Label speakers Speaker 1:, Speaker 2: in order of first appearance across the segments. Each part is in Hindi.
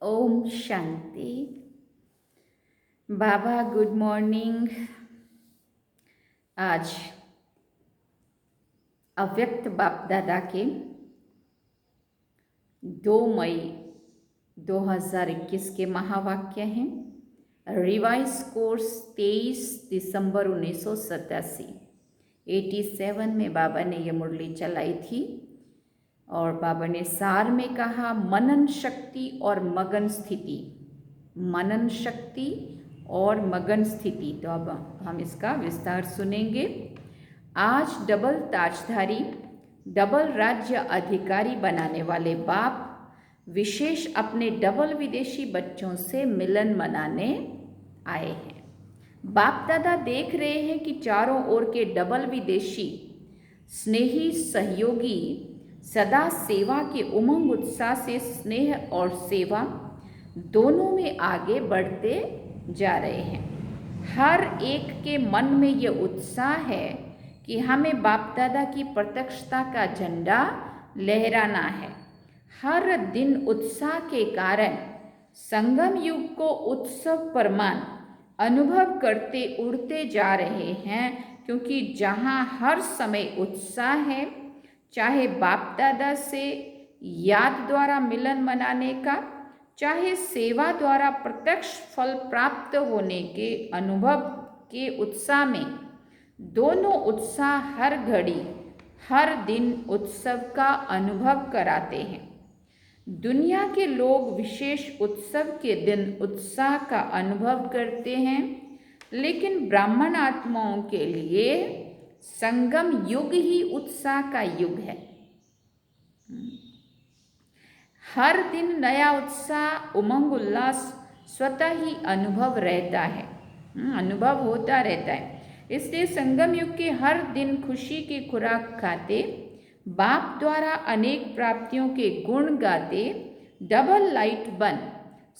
Speaker 1: ओम शांति। बाबा गुड मॉर्निंग। आज अव्यक्त बाप दादा के 2 मई 2021 के महावाक्य हैं। रिवाइज कोर्स 23 दिसंबर 1987 87 में बाबा ने ये मुरली चलाई थी और बाबा ने सार में कहा मनन शक्ति और मगन स्थिति। मनन शक्ति और मगन स्थिति। तो अब हम इसका विस्तार सुनेंगे। आज डबल ताजधारी डबल राज्य अधिकारी बनाने वाले बाप विशेष अपने डबल विदेशी बच्चों से मिलन मनाने आए हैं। बाप दादा देख रहे हैं कि चारों ओर के डबल विदेशी स्नेही सहयोगी सदा सेवा के उमंग उत्साह से स्नेह और सेवा दोनों में आगे बढ़ते जा रहे हैं। हर एक के मन में यह उत्साह है कि हमें बाप दादा की प्रत्यक्षता का झंडा लहराना है। हर दिन उत्साह के कारण संगम युग को उत्सव परमान अनुभव करते उड़ते जा रहे हैं, क्योंकि जहाँ हर समय उत्साह है, चाहे बाप दादा से याद द्वारा मिलन मनाने का, चाहे सेवा द्वारा प्रत्यक्ष फल प्राप्त होने के अनुभव के उत्साह में, दोनों उत्साह हर घड़ी हर दिन उत्सव का अनुभव कराते हैं। दुनिया के लोग विशेष उत्सव के दिन उत्साह का अनुभव करते हैं, लेकिन ब्राह्मण आत्माओं के लिए संगम युग ही उत्साह का युग है। हर दिन नया उत्साह उमंग उल्लास स्वतः ही अनुभव रहता है, अनुभव होता रहता है। इसलिए संगम युग के हर दिन खुशी की खुराक खाते, बाप द्वारा अनेक प्राप्तियों के गुण गाते, डबल लाइट बन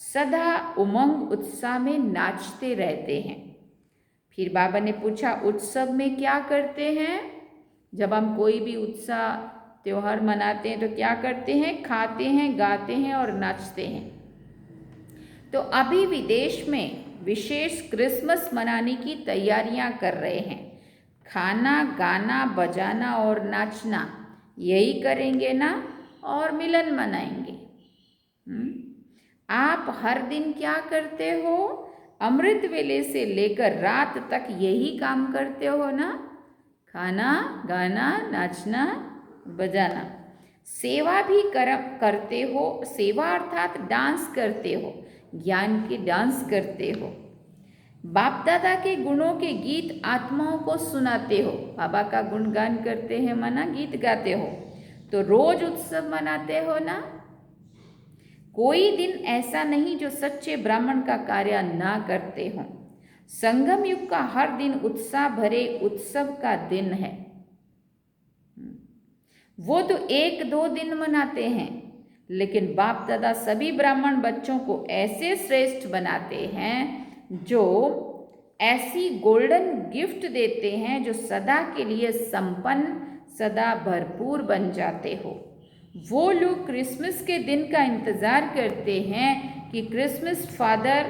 Speaker 1: सदा उमंग उत्साह में नाचते रहते हैं। फिर बाबा ने पूछा, उत्सव में क्या करते हैं? जब हम कोई भी उत्साह त्योहार मनाते हैं तो क्या करते हैं? खाते हैं, गाते हैं और नाचते हैं। तो अभी विदेश में विशेष क्रिसमस मनाने की तैयारियां कर रहे हैं। खाना, गाना, बजाना और नाचना यही करेंगे ना, और मिलन मनाएंगे। आप हर दिन क्या करते हो? अमृत वेले से लेकर रात तक यही काम करते हो ना? खाना, गाना, नाचना, बजाना। सेवा भी करते हो। सेवा अर्थात डांस करते हो, ज्ञान की डांस करते हो। बाप दादा के गुणों के गीत आत्माओं को सुनाते हो। बाबा का गुणगान करते हैं मना, गीत गाते हो। तो रोज उत्सव मनाते हो ना? कोई दिन ऐसा नहीं जो सच्चे ब्राह्मण का कार्य ना करते हो। संगम युग का हर दिन उत्साह भरे उत्सव का दिन है। वो तो 1-2 दिन मनाते हैं, लेकिन बाप दादा सभी ब्राह्मण बच्चों को ऐसे श्रेष्ठ बनाते हैं, जो ऐसी गोल्डन गिफ्ट देते हैं जो सदा के लिए संपन्न, सदा भरपूर बन जाते हो। वो लोग क्रिसमस के दिन का इंतज़ार करते हैं कि क्रिसमस फादर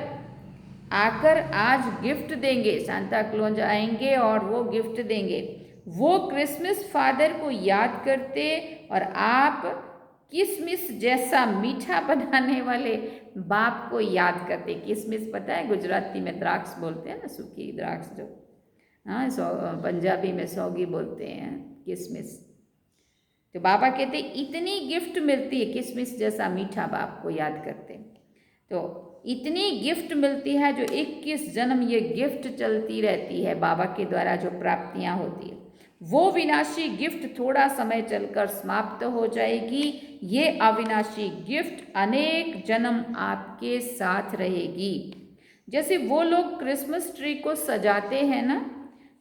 Speaker 1: आकर आज गिफ्ट देंगे, सांता क्लॉज आएंगे और वो गिफ्ट देंगे। वो क्रिसमस फादर को याद करते और आप किसमिस जैसा मीठा बनाने वाले बाप को याद करते। किसमिस पता है गुजराती में द्राक्ष बोलते हैं ना, सूखी द्राक्ष जो, हाँ, पंजाबी में सौगी बोलते हैं किसमिस। तो बाबा कहते इतनी गिफ्ट मिलती है, किसमिस जैसा मीठा बाप को याद करते। तो इतनी गिफ्ट मिलती है जो 21 जन्म ये गिफ्ट चलती रहती है। बाबा के द्वारा जो प्राप्तियां होती है, वो विनाशी गिफ्ट थोड़ा समय चलकर समाप्त हो जाएगी। ये अविनाशी गिफ्ट अनेक जन्म आपके साथ रहेगी। जैसे वो लोग क्रिसमस ट्री को सजाते हैं ना,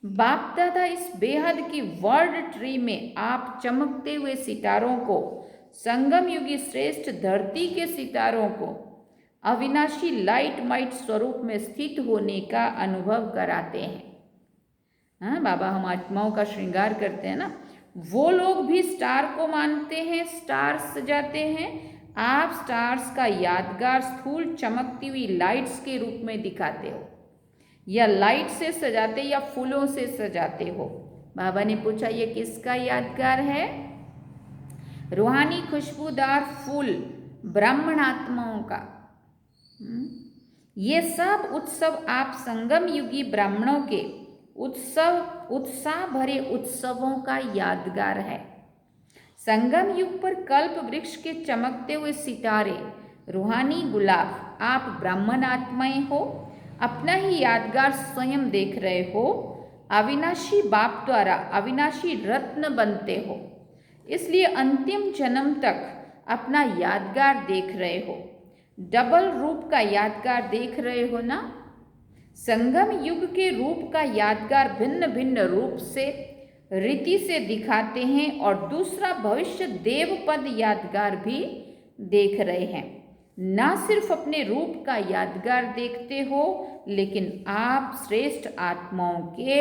Speaker 1: बाप दादा इस बेहद की वर्ल्ड ट्री में आप चमकते हुए सितारों को, संगम युगी श्रेष्ठ धरती के सितारों को अविनाशी लाइट माइट स्वरूप में स्थित होने का अनुभव कराते हैं। हाँ, बाबा हम आत्माओं का श्रृंगार करते हैं ना, वो लोग भी स्टार को मानते हैं, स्टार सजाते हैं। आप स्टार्स का यादगार स्थूल चमकती हुई लाइट्स के रूप में दिखाते हो, या लाइट से सजाते या फूलों से सजाते हो। बाबा ने पूछा ये किसका यादगार है? रूहानी खुशबूदार फूल ब्राह्मण आत्माओं का। ये सब उत्सव आप संगम युगी ब्राह्मणों के उत्साह भरे उत्सवों का यादगार है। संगम युग पर कल्प वृक्ष के चमकते हुए सितारे रूहानी गुलाब आप ब्राह्मण आत्माएं हो, अपना ही यादगार स्वयं देख रहे हो। अविनाशी बाप द्वारा अविनाशी रत्न बनते हो, इसलिए अंतिम जन्म तक अपना यादगार देख रहे हो। डबल रूप का यादगार देख रहे हो ना। संगम युग के रूप का यादगार भिन्न भिन्न रूप से रीति से दिखाते हैं, और दूसरा भविष्य देव पद यादगार भी देख रहे हैं। ना सिर्फ अपने रूप का यादगार देखते हो, लेकिन आप श्रेष्ठ आत्माओं के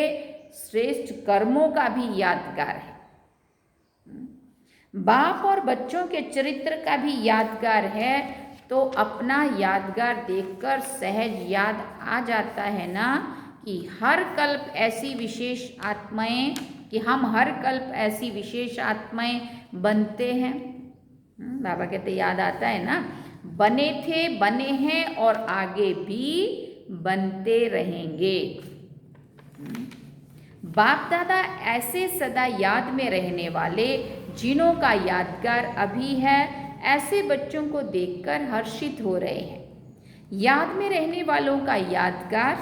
Speaker 1: श्रेष्ठ कर्मों का भी यादगार है। बाप और बच्चों के चरित्र का भी यादगार है, तो अपना यादगार देखकर सहज याद आ जाता है ना कि हर कल्प ऐसी विशेष आत्माएं, कि हम हर कल्प ऐसी विशेष आत्माएं बनते हैं। बाबा कहते याद आता है ना, बने थे, बने हैं और आगे भी बनते रहेंगे। बाप दादा ऐसे सदा याद में रहने वाले, जिन्हों का यादगार अभी है, ऐसे बच्चों को देखकर हर्षित हो रहे हैं। याद में रहने वालों का यादगार,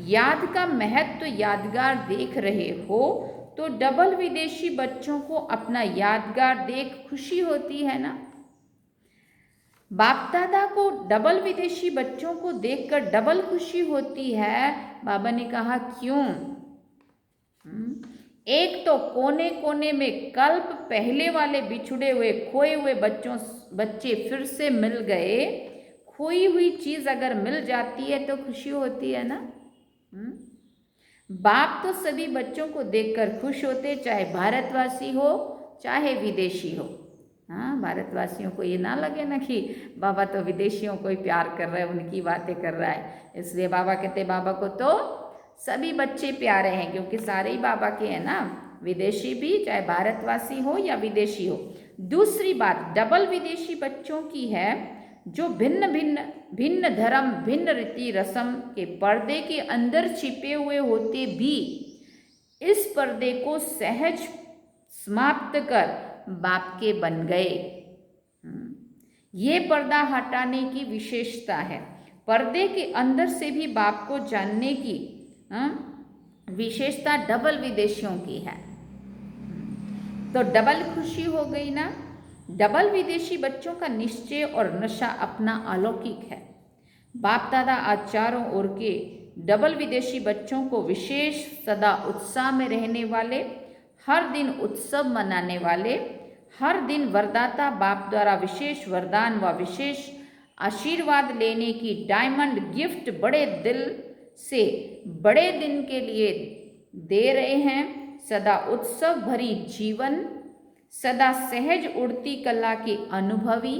Speaker 1: याद का महत्व यादगार देख रहे हो, तो डबल विदेशी बच्चों को अपना यादगार देख खुशी होती है ना। बाप दादा को डबल विदेशी बच्चों को देखकर डबल खुशी होती है। बाबा ने कहा क्यों? एक तो कोने कोने में कल्प पहले वाले बिछुड़े हुए खोए हुए बच्चे फिर से मिल गए। खोई हुई चीज अगर मिल जाती है तो खुशी होती है ना। बाप तो सभी बच्चों को देखकर खुश होते, चाहे भारतवासी हो चाहे विदेशी हो। हाँ, भारतवासियों को ये ना लगे ना कि बाबा तो विदेशियों को ही प्यार कर रहा है, उनकी बातें कर रहा है। इसलिए बाबा कहते बाबा को तो सभी बच्चे प्यारे हैं, क्योंकि सारे ही बाबा के हैं ना, विदेशी भी, चाहे भारतवासी हो या विदेशी हो। दूसरी बात डबल विदेशी बच्चों की है, जो भिन्न धर्म भिन्न रीति रस्म के पर्दे के अंदर छिपे हुए होते भी इस पर्दे को सहज समाप्त कर बाप के बन गए। ये पर्दा हटाने की विशेषता है। पर्दे के अंदर से भी बाप को जानने की विशेषता डबल विदेशियों की है। तो डबल खुशी हो गई ना। डबल विदेशी बच्चों का निश्चय और नशा अपना अलौकिक है। बाप दादा आज चारों ओर के डबल विदेशी बच्चों को विशेष सदा उत्साह में रहने वाले, हर दिन उत्सव मनाने वाले, हर दिन वरदाता बाप द्वारा विशेष वरदान व विशेष आशीर्वाद लेने की डायमंड गिफ्ट बड़े दिल से बड़े दिन के लिए दे रहे हैं। सदा उत्सव भरी जीवन, सदा सहज उड़ती कला के अनुभवी,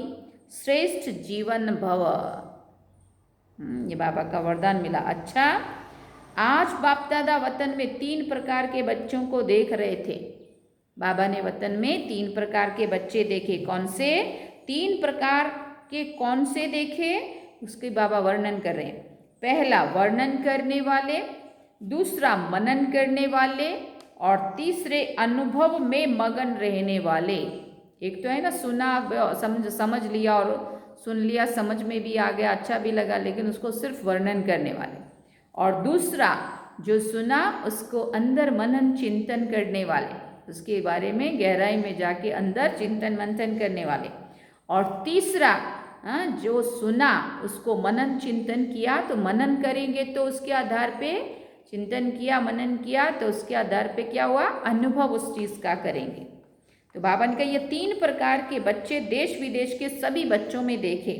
Speaker 1: श्रेष्ठ जीवन भव। ये बाबा का वरदान मिला। अच्छा, आज बाप दादा वतन में 3 प्रकार के बच्चों को देख रहे थे। बाबा ने वतन में 3 प्रकार के बच्चे देखे। कौन से 3 प्रकार के? कौन से देखे उसके बाबा वर्णन कर रहे हैं। पहला वर्णन करने वाले, दूसरा मनन करने वाले, और तीसरे अनुभव में मगन रहने वाले। एक तो है ना सुना, समझ लिया और सुन लिया, समझ में भी आ गया, अच्छा भी लगा, लेकिन उसको सिर्फ वर्णन करने वाले। और दूसरा जो सुना उसको अंदर मनन चिंतन करने वाले, उसके बारे में गहराई में जाके अंदर चिंतन मंथन करने वाले। और तीसरा जो सुना उसको मनन चिंतन किया, तो मनन करेंगे तो उसके आधार पे चिंतन किया, मनन किया, तो उसके आधार पे क्या हुआ? अनुभव उस चीज़ का करेंगे। तो बाबा ने कहा ये 3 प्रकार के बच्चे देश विदेश के सभी बच्चों में देखे।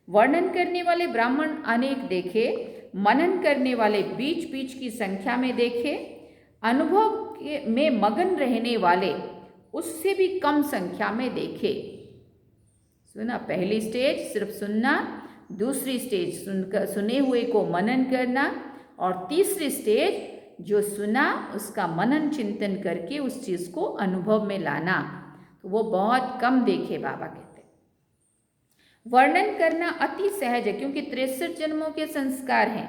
Speaker 1: वर्णन करने वाले ब्राह्मण अनेक देखे, मनन करने वाले बीच बीच की संख्या में देखे, अनुभव में मगन रहने वाले उससे भी कम संख्या में देखे। सुना, पहली स्टेज सिर्फ सुनना, दूसरी स्टेज सुने हुए को मनन करना, और तीसरी स्टेज जो सुना उसका मनन चिंतन करके उस चीज़ को अनुभव में लाना। तो वो बहुत कम देखे बाबा कहते। वर्णन करना अति सहज है क्योंकि 63 जन्मों के संस्कार हैं।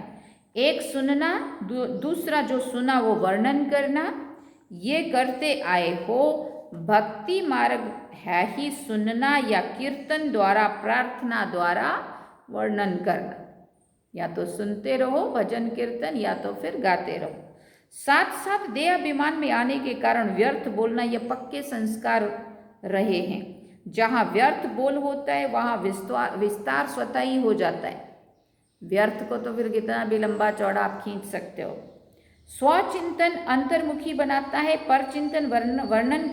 Speaker 1: एक सुनना, दूसरा जो सुना वो वर्णन करना, ये करते आए हो। भक्ति मार्ग है ही सुनना या कीर्तन द्वारा, प्रार्थना द्वारा वर्णन करना। या तो सुनते रहो भजन कीर्तन या तो फिर गाते रहो। साथ साथ देह अभिमान में आने के कारण व्यर्थ बोलना ये पक्के संस्कार रहे हैं। जहाँ व्यर्थ बोल होता है वहाँ विस्तार स्वतः ही हो जाता है। व्यर्थ को तो फिर कितना भी लंबा चौड़ा आप खींच सकते हो। स्वचिंतन अंतर्मुखी बनाता है, पर चिंतन वर्णन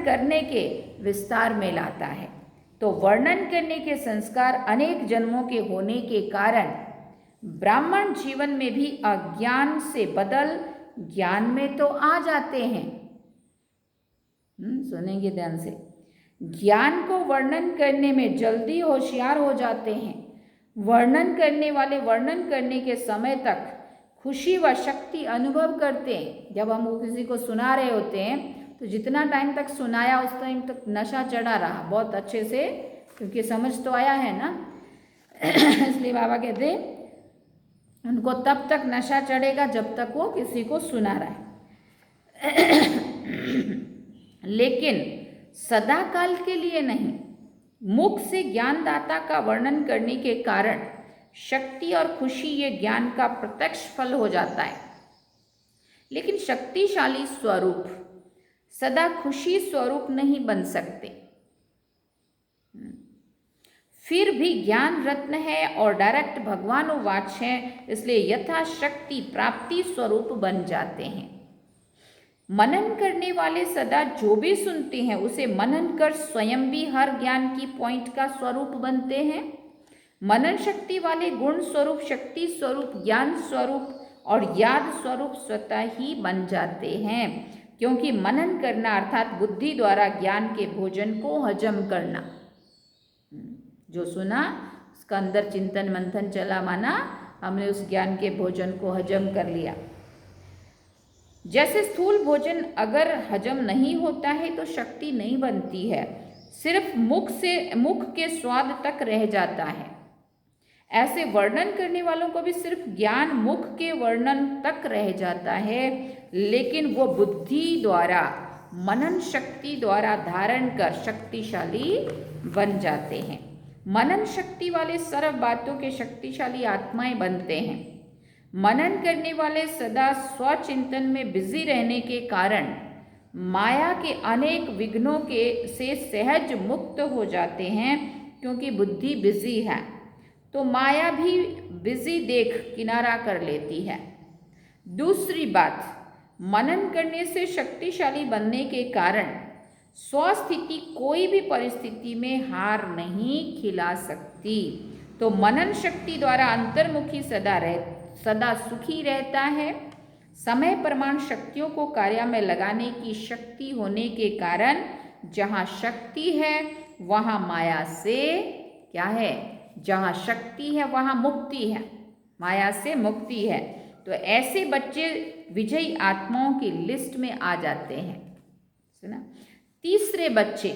Speaker 1: करने के विस्तार में लाता है। तो वर्णन करने के संस्कार अनेक जन्मों के होने के कारण ब्राह्मण जीवन में भी अज्ञान से बदल ज्ञान में तो आ जाते हैं। सुनेंगे ध्यान से। ज्ञान को वर्णन करने में जल्दी होशियार हो जाते हैं। वर्णन करने वाले वर्णन करने के समय तक खुशी व शक्ति अनुभव करते हैं। जब हम किसी को सुना रहे होते हैं तो जितना टाइम तक सुनाया उस टाइम तक नशा चढ़ा रहा बहुत अच्छे से, क्योंकि समझ तो आया है ना। इसलिए बाबा कहते हैं उनको तब तक नशा चढ़ेगा जब तक वो किसी को सुना रहा है। लेकिन सदा काल के लिए नहीं। मुख से ज्ञानदाता का वर्णन करने के कारण शक्ति और खुशी ये ज्ञान का प्रत्यक्ष फल हो जाता है। लेकिन शक्तिशाली स्वरूप सदा खुशी स्वरूप नहीं बन सकते। फिर भी ज्ञान रत्न है और डायरेक्ट भगवानुवाच है, इसलिए यथाशक्ति प्राप्ति स्वरूप बन जाते हैं। मनन करने वाले सदा जो भी सुनते हैं उसे मनन कर स्वयं भी हर ज्ञान की पॉइंट का स्वरूप बनते हैं। मनन शक्ति वाले गुण स्वरूप, शक्ति स्वरूप, ज्ञान स्वरूप और याद स्वरूप स्वतः ही बन जाते हैं, क्योंकि मनन करना अर्थात बुद्धि द्वारा ज्ञान के भोजन को हजम करना। जो सुना उसका अंदर चिंतन मंथन चला, माना हमने उस ज्ञान के भोजन को हजम कर लिया। जैसे स्थूल भोजन अगर हजम नहीं होता है तो शक्ति नहीं बनती है, सिर्फ मुख के स्वाद तक रह जाता है। ऐसे वर्णन करने वालों को भी सिर्फ ज्ञान मुख के वर्णन तक रह जाता है, लेकिन वो बुद्धि द्वारा मनन शक्ति द्वारा धारण कर शक्तिशाली बन जाते हैं। मनन शक्ति वाले सर्व बातों के शक्तिशाली आत्माएं बनते हैं। मनन करने वाले सदा स्वचिंतन में बिजी रहने के कारण माया के अनेक विघ्नों से सहज मुक्त हो जाते हैं, क्योंकि बुद्धि बिजी है तो माया भी बिजी देख किनारा कर लेती है। दूसरी बात, मनन करने से शक्तिशाली बनने के कारण स्वस्थिति कोई भी परिस्थिति में हार नहीं खिला सकती। तो मनन शक्ति द्वारा अंतर्मुखी सदा सुखी रहता है। समय प्रमाण शक्तियों को कार्य में लगाने की शक्ति होने के कारण जहाँ शक्ति है वहाँ माया से क्या है, जहाँ शक्ति है वहाँ मुक्ति है, माया से मुक्ति है। तो ऐसे बच्चे विजयी आत्माओं की लिस्ट में आ जाते हैं। सुना। तीसरे बच्चे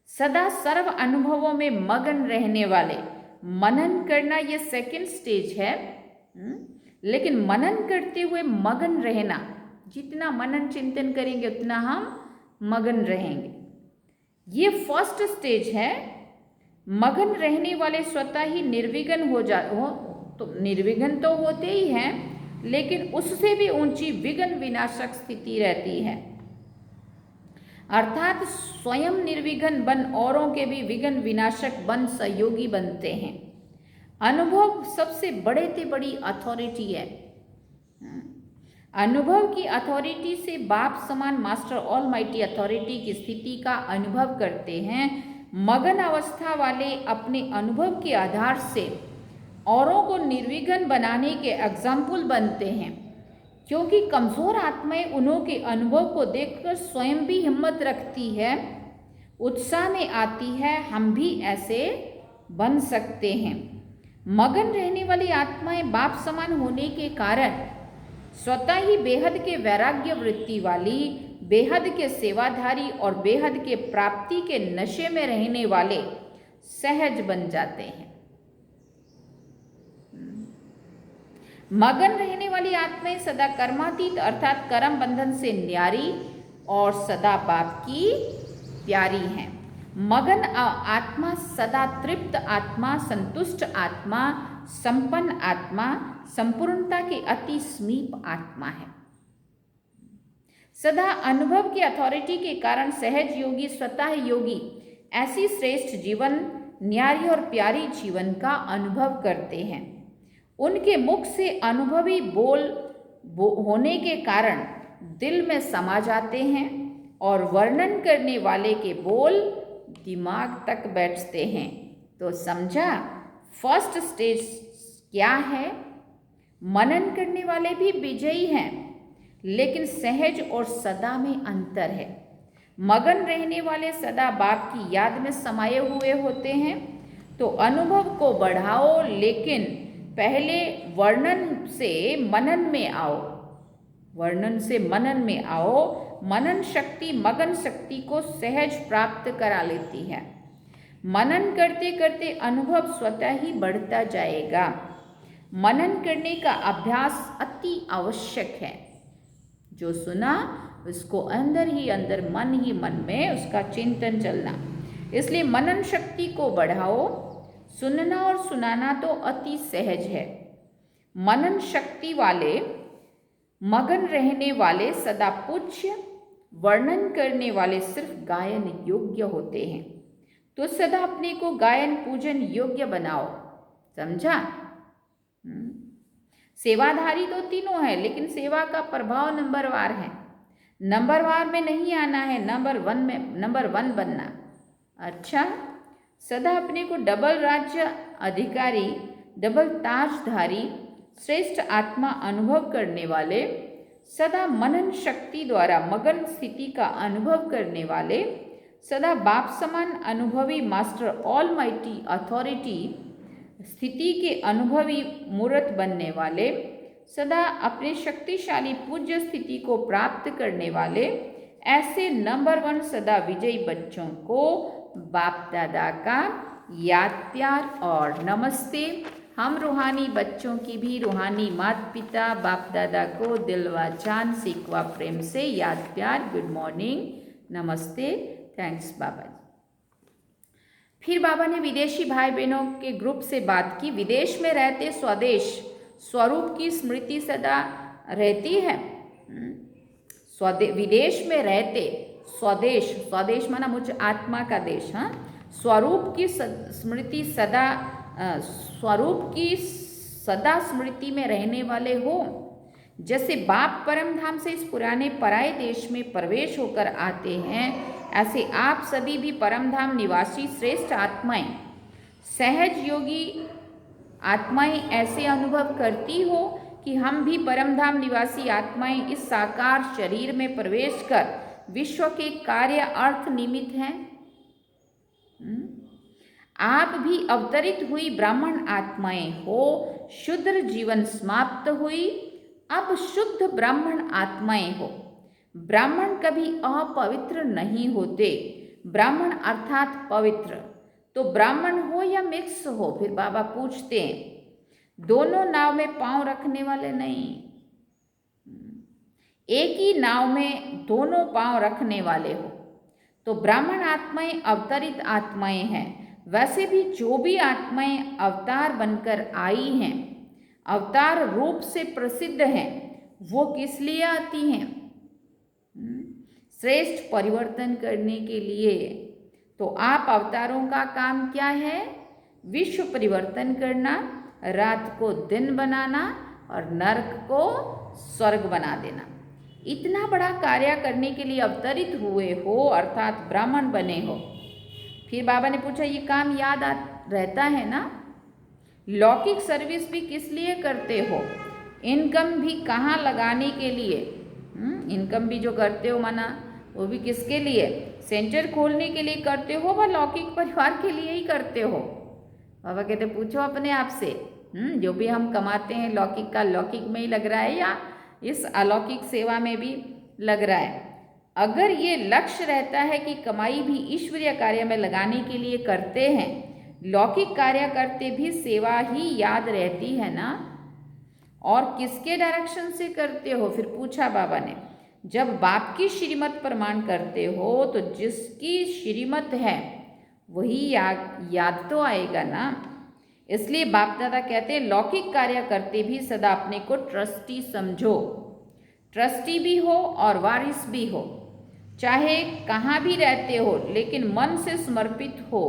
Speaker 1: सदा सर्व अनुभवों में मगन रहने वाले। मनन करना ये सेकंड स्टेज है, लेकिन मनन करते हुए मगन रहना, जितना मनन चिंतन करेंगे उतना हम मगन रहेंगे, ये फर्स्ट स्टेज है। मगन रहने वाले स्वतः ही निर्विघ्न तो निर्विघ्न तो होते ही हैं, लेकिन उससे भी ऊंची विघ्न विनाशक स्थिति रहती है। अर्थात स्वयं निर्विघ्न बन औरों के भी विघ्न विनाशक बन सहयोगी बनते हैं। अनुभव सबसे बड़े से बड़ी अथॉरिटी है। अनुभव की अथॉरिटी से बाप समान मास्टर ऑलमाइटी अथॉरिटी की स्थिति का अनुभव करते हैं। मगन अवस्था वाले अपने अनुभव के आधार से औरों को निर्विघ्न बनाने के एग्जाम्पल बनते हैं, क्योंकि कमज़ोर आत्माएं उन्हों के अनुभव को देखकर स्वयं भी हिम्मत रखती है, उत्साह में आती है, हम भी ऐसे बन सकते हैं। मगन रहने वाली आत्माएं बाप समान होने के कारण स्वतः ही बेहद के वैराग्य वृत्ति वाली, बेहद के सेवाधारी और बेहद के प्राप्ति के नशे में रहने वाले सहज बन जाते हैं। मगन रहने वाली आत्माएं सदा कर्मातीत अर्थात कर्म बंधन से न्यारी और सदा बाप की प्यारी हैं। मगन आत्मा सदा तृप्त आत्मा, संतुष्ट आत्मा, संपन्न आत्मा, संपूर्णता के अति समीप आत्मा है। सदा अनुभव की अथॉरिटी के कारण सहज योगी, स्वतः योगी ऐसी श्रेष्ठ जीवन, न्यारी और प्यारी जीवन का अनुभव करते हैं। उनके मुख से अनुभवी बोल होने के कारण दिल में समा जाते हैं और वर्णन करने वाले के बोल दिमाग तक बैठते हैं। तो समझा फर्स्ट स्टेज क्या है? मनन करने वाले भी विजयी हैं, लेकिन सहज और सदा में अंतर है। मगन रहने वाले सदा बाप की याद में समाये हुए होते हैं। तो अनुभव को बढ़ाओ, लेकिन पहले वर्णन से मनन में आओ। वर्णन से मनन में आओ। मनन शक्ति मगन शक्ति को सहज प्राप्त करा लेती है। मनन करते करते अनुभव स्वतः ही बढ़ता जाएगा। मनन करने का अभ्यास अति आवश्यक है। जो सुना उसको अंदर ही अंदर, मन ही मन में उसका चिंतन चलना। इसलिए मनन शक्ति को बढ़ाओ। सुनना और सुनाना तो अति सहज है। मनन शक्ति वाले मगन रहने वाले सदा पूज्य, वर्णन करने वाले सिर्फ गायन योग्य होते हैं। तो सदा अपने को गायन पूजन योग्य बनाओ। समझा? सेवाधारी तो तीनों है, लेकिन सेवा का प्रभाव नंबरवार है। नंबरवार में नहीं आना है, नंबर वन बनना। अच्छा, सदा अपने को डबल राज्य अधिकारी, डबल ताजधारी, श्रेष्ठ आत्मा अनुभव करने वाले, सदा मनन शक्ति द्वारा मगन स्थिति का अनुभव करने वाले, सदा बाप समान अनुभवी मास्टर ऑलमाइटी अथॉरिटी स्थिति के अनुभवी मूर्त बनने वाले, सदा अपने शक्तिशाली पूज्य स्थिति को प्राप्त करने वाले, ऐसे नंबर 1 सदा विजयी बच्चों को बाप दादा का याद, प्यार और नमस्ते। हम रूहानी बच्चों की भी रूहानी माता पिता बाप दादा को दिल व जान सीखवा प्रेम से याद, प्यार, गुड मॉर्निंग, नमस्ते, थैंक्स बाबा जी। फिर बाबा ने विदेशी भाई बहनों के ग्रुप से बात की। विदेश में रहते स्वदेश स्वरूप की स्मृति सदा रहती है। विदेश में रहते स्वदेश, स्वदेश माना मुझ आत्मा का देश, हाँ, स्वरूप की स्मृति सदा, स्वरूप की सदा स्मृति में रहने वाले हो। जैसे बाप परम धाम से इस पुराने पराये देश में प्रवेश होकर आते हैं, ऐसे आप सभी भी परम धाम निवासी श्रेष्ठ आत्माएं, सहज योगी आत्माएं ऐसे अनुभव करती हो कि हम भी परम धाम निवासी आत्माएं इस साकार शरीर में प्रवेश कर विश्व के कार्य अर्थ निमित्त हैं। आप भी अवतरित हुई ब्राह्मण आत्माएं हो। शुद्र जीवन समाप्त हुई, अब शुद्ध ब्राह्मण आत्माएं हो। ब्राह्मण कभी अपवित्र नहीं होते। ब्राह्मण अर्थात पवित्र। तो ब्राह्मण हो या मिक्स हो, फिर बाबा पूछते हैं, दोनों नाव में पांव रखने वाले नहीं, एक ही नाव में दोनों पांव रखने वाले हो। तो ब्राह्मण आत्माएं अवतरित आत्माएं हैं। वैसे भी जो भी आत्माएं अवतार बनकर आई हैं, अवतार रूप से प्रसिद्ध हैं, वो किस लिए आती हैं? श्रेष्ठ परिवर्तन करने के लिए। तो आप अवतारों का काम क्या है? विश्व परिवर्तन करना, रात को दिन बनाना और नरक को स्वर्ग बना देना। इतना बड़ा कार्य करने के लिए अवतरित हुए हो, अर्थात ब्राह्मण बने हो। फिर बाबा ने पूछा, ये काम रहता है ना? लौकिक सर्विस भी किस लिए करते हो? इनकम भी कहाँ लगाने के लिए? इनकम भी जो करते हो माना वो भी किसके लिए? सेंटर खोलने के लिए करते हो व लौकिक परिवार के लिए ही करते हो? बाबा कहते पूछो अपने आप से, जो भी हम कमाते हैं लौकिक का लौकिक में ही लग रहा है या इस अलौकिक सेवा में भी लग रहा है? अगर ये लक्ष्य रहता है कि कमाई भी ईश्वरीय कार्य में लगाने के लिए करते हैं, लौकिक कार्य करते भी सेवा ही याद रहती है ना? और किसके डायरेक्शन से करते हो? फिर पूछा बाबा ने। जब बाप की श्रीमत प्रमाण करते हो तो जिसकी श्रीमत है वही याद तो आएगा ना। इसलिए बाप दादा कहते हैं लौकिक कार्य करते भी सदा अपने को ट्रस्टी समझो। ट्रस्टी भी हो और वारिस भी हो, चाहे कहाँ भी रहते हो, लेकिन मन से समर्पित हो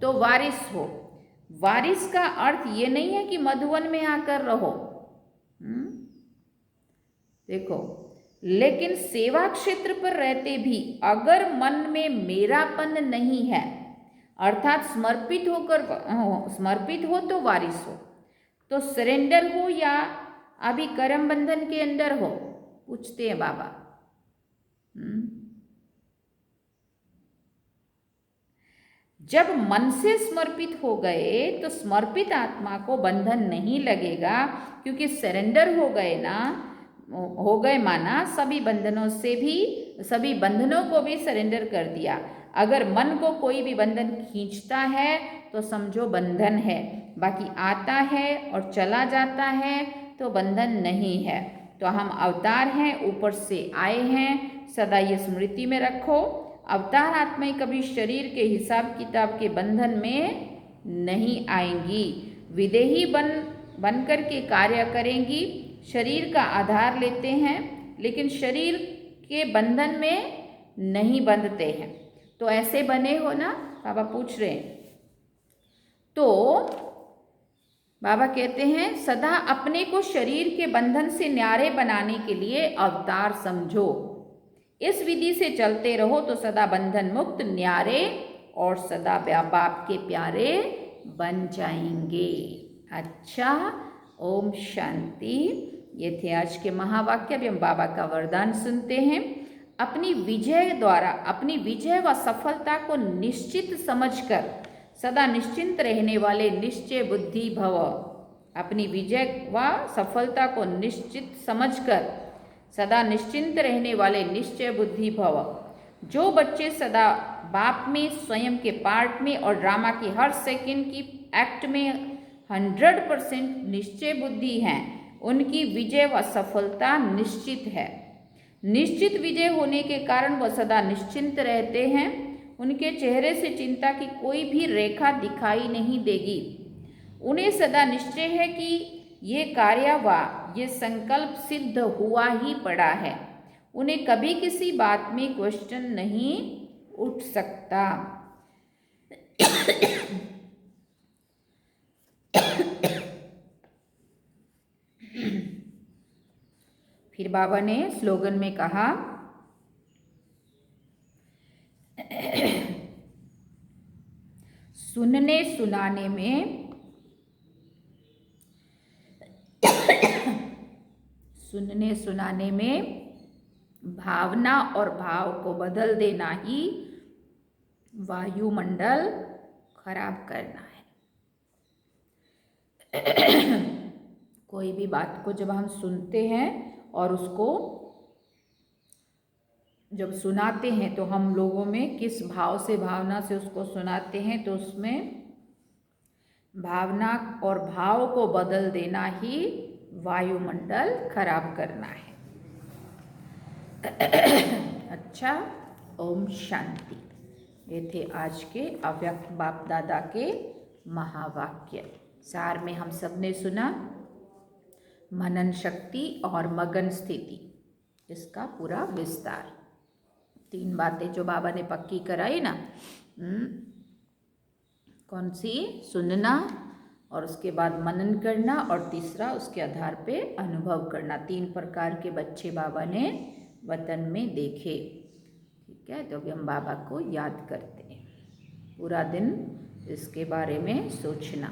Speaker 1: तो वारिस हो। वारिस का अर्थ ये नहीं है कि मधुवन में आकर रहो, देखो, लेकिन सेवा क्षेत्र पर रहते भी अगर मन में मेरापन नहीं है, अर्थात समर्पित हो तो वारिस हो, तो सरेंडर हो या अभी कर्म बंधन के अंदर हो, पूछते हैं बाबा। जब मन से समर्पित हो गए तो समर्पित आत्मा को बंधन नहीं लगेगा, क्योंकि सरेंडर हो गए ना, हो गए माना सभी बंधनों को भी सरेंडर कर दिया। अगर मन को कोई भी बंधन खींचता है तो समझो बंधन है, बाकी आता है और चला जाता है तो बंधन नहीं है। तो हम अवतार हैं, ऊपर से आए हैं, सदा ये स्मृति में रखो। अवतार आत्माएं कभी शरीर के हिसाब किताब के बंधन में नहीं आएंगी, विदेही बन कर के कार्य करेंगी, शरीर का आधार लेते हैं, लेकिन शरीर के बंधन में नहीं बंधते हैं। तो ऐसे बने हो ना? बाबा पूछ रहे हैं। तो बाबा कहते हैं सदा अपने को शरीर के बंधन से न्यारे बनाने के लिए अवतार समझो। इस विधि से चलते रहो तो सदा बंधन मुक्त, न्यारे और सदा बाप के प्यारे बन जाएंगे। अच्छा, ओम शांति। ये थे आज के महावाक्य। अभी हम बाबा का वरदान सुनते हैं। अपनी विजय व सफलता को निश्चित समझकर सदा निश्चिंत रहने वाले निश्चय बुद्धि भव। अपनी विजय व सफलता को निश्चित समझकर सदा निश्चिंत रहने वाले निश्चय बुद्धि भव। जो बच्चे सदा बाप में, स्वयं के पार्ट में और ड्रामा की हर सेकंड की एक्ट में 100% निश्चय बुद्धि हैं, उनकी विजय व सफलता निश्चित है। निश्चित विजय होने के कारण वह सदा निश्चिंत रहते हैं। उनके चेहरे से चिंता की कोई भी रेखा दिखाई नहीं देगी। उन्हें सदा निश्चय है कि ये कार्य व ये संकल्प सिद्ध हुआ ही पड़ा है। उन्हें कभी किसी बात में क्वेश्चन नहीं उठ सकता। फिर बाबा ने स्लोगन में कहा, सुनने सुनाने में भावना और भाव को बदल देना ही वायुमंडल खराब करना है। कोई भी बात को जब हम सुनते हैं और उसको जब सुनाते हैं तो हम लोगों में किस भाव से, भावना से उसको सुनाते हैं, तो उसमें भावना और भाव को बदल देना ही वायुमंडल खराब करना है। अच्छा, ओम शांति। ये थे आज के अव्यक्त बाप दादा के महावाक्य। सार में हम सब ने सुना मनन शक्ति और मगन स्थिति, इसका पूरा विस्तार। 3 बातें जो बाबा ने पक्की कराई ना, कौन सी? सुनना, और उसके बाद मनन करना, और तीसरा उसके आधार पे अनुभव करना। 3 प्रकार के बच्चे बाबा ने वतन में देखे। ठीक है, तो अभी हम बाबा को याद करते हैं। पूरा दिन इसके बारे में सोचना।